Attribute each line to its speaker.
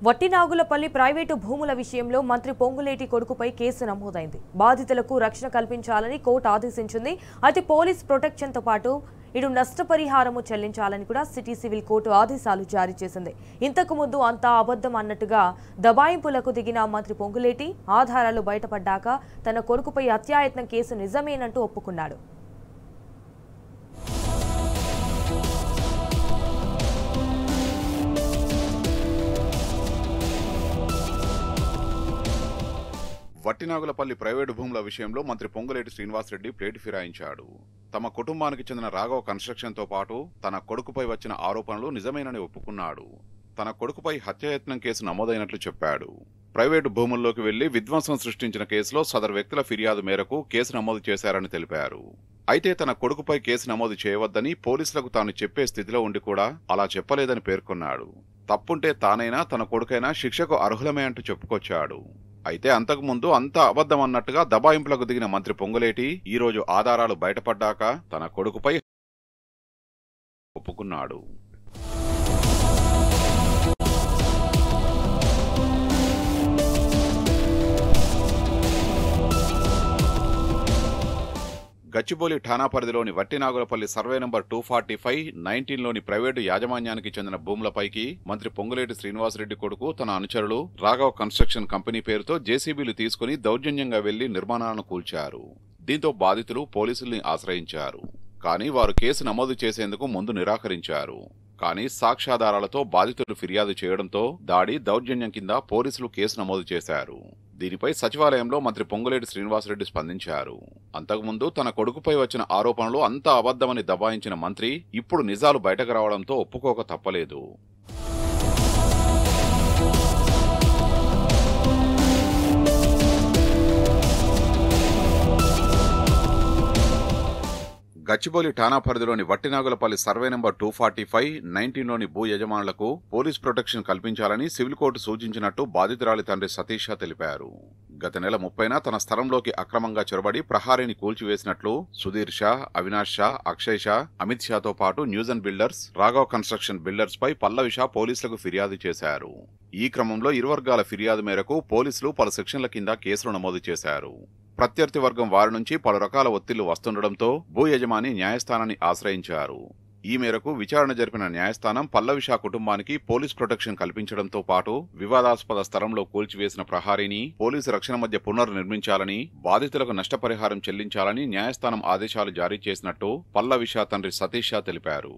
Speaker 1: Vattinagulapally private భూముల విషయంలో మంత్రి పొంగులేటి కొడుకుపై కేసు నమోదైంది. బాధితులకు రక్షణ కల్పించాలని కోర్టు ఆదేశించింది. అయితే పోలీస్ ప్రొటెక్షన్తో పాటు ఇటు నష్టపరిహారము చెల్లించాలని కూడా సిటీ సివిల్ కోర్టు ఆదేశాలు జారీ చేసింది. ఇంతకు ముందు అంతా అబద్ధం అన్నట్టుగా దబాయింపులకు దిగిన మంత్రి పొంగులేటి ఆధారాలు బయటపడ్డాక తన కొడుకుపై హత్యాయత్నం కేసు నిజమేనంటూ ఒప్పుకున్నాడు.
Speaker 2: వట్టినాగులపల్లి ప్రైవేటు భూముల విషయంలో మంత్రి పొంగులేటి శ్రీనివాసరెడ్డి ప్లేటు ఫిరాయించాడు. తమ కుటుంబానికి చెందిన రాఘవ కన్స్ట్రక్షన్తో పాటు తన కొడుకుపై వచ్చిన ఆరోపణలు నిజమేనని ఒప్పుకున్నాడు. తన కొడుకుపై హత్యాయత్నం కేసు నమోదైనట్లు చెప్పాడు. ప్రైవేటు భూముల్లోకి వెళ్లి విధ్వంసం సృష్టించిన కేసులో సదరు వ్యక్తుల ఫిర్యాదు మేరకు కేసు నమోదు చేశారని తెలిపారు. అయితే తన కొడుకుపై కేసు నమోదు చేయవద్దని పోలీసులకు తాను చెప్పే స్థితిలో ఉండి కూడా అలా చెప్పలేదని పేర్కొన్నాడు. తప్పుంటే తానైనా తన కొడుకైనా శిక్షకు అర్హులమే అంటూ చెప్పుకొచ్చాడు. అయితే అంతకుముందు అంతా అబద్ధం అన్నట్టుగా దబాయింపులకు దిగిన మంత్రి పొంగులేటి ఈ రోజు ఆధారాలు బయటపడ్డాక తన కొడుకుపై ఒప్పుకున్నాడు. గచ్చిబౌలి ఠాణా పరిధిలోని వట్టినాగులపల్లి సర్వే నంబర్ 245-19లోని ప్రైవేటు యాజమాన్యానికి చెందిన భూములపైకి మంత్రి పొంగులేటి శ్రీనివాసరెడ్డి కొడుకు తన అనుచరులు రాఘవ కన్స్ట్రక్షన్ కంపెనీ పేరుతో జేసీబీలు తీసుకుని దౌర్జన్యంగా వెళ్లి నిర్మాణాలను కూల్చారు. దీంతో బాధితులు పోలీసుల్ని ఆశ్రయించారు. కానీ వారు కేసు నమోదు చేసేందుకు ముందు నిరాకరించారు. కానీ సాక్ష్యాధారాలతో బాధితులు ఫిర్యాదు చేయడంతో దాడి దౌర్జన్యం కింద పోలీసులు కేసు నమోదు చేశారు. దీనిపై సచివాలయంలో మంత్రి పొంగులేటి శ్రీనివాసరెడ్డి స్పందించారు. అంతకుముందు తన కొడుకుపై వచ్చిన ఆరోపణలు అంతా అబద్ధమని దబాయించిన మంత్రి ఇప్పుడు నిజాలు బయటకు రావడంతో ఒప్పుకోక తప్పలేదు. గచ్చిబౌలి ఠాణా పరిధిలోని వట్టినాగులపల్లి సర్వే నంబర్ 245-19లోని భూ యజమానులకు పోలీస్ ప్రొటెక్షన్ కల్పించాలని సివిల్ కోర్టు సూచించినట్టు బాధితురాలి తండ్రి సతీష్ షా తెలిపారు. గత నెల 30న తన స్థలంలోకి అక్రమంగా చొరబడి ప్రహారీని కూల్చివేసినట్లు సుధీర్ షా, అవినాష్ షా, అక్షయ్ షా, అమిత్ షాతో పాటు news and builders, Raghav construction builders పై పల్లవి షా పోలీసులకు ఫిర్యాదు చేశారు. ఈ క్రమంలో ఇరు వర్గాల ఫిర్యాదు మేరకు పోలీసులు పలు సెక్షన్ల కింద కేసులు నమోదు చేశారు. ప్రత్యర్థి వర్గం వారి నుంచి పలు రకాల ఒత్తిళ్లు వస్తుండటంతో భూ యజమాని న్యాయస్థానాన్ని ఆశ్రయించారు. ఈ మేరకు విచారణ జరిపిన న్యాయస్థానం పల్లవి షా కుటుంబానికి పోలీస్ ప్రొటెక్షన్ కల్పించడంతో పాటు వివాదాస్పద స్థలంలో కూల్చివేసిన ప్రహారీని పోలీసు రక్షణ మధ్య పునర్నిర్మించాలని, బాధితులకు నష్టపరిహారం చెల్లించాలని న్యాయస్థానం ఆదేశాలు జారీ చేసినట్టు పల్లవి షా తండ్రి సతీష్ షా తెలిపారు.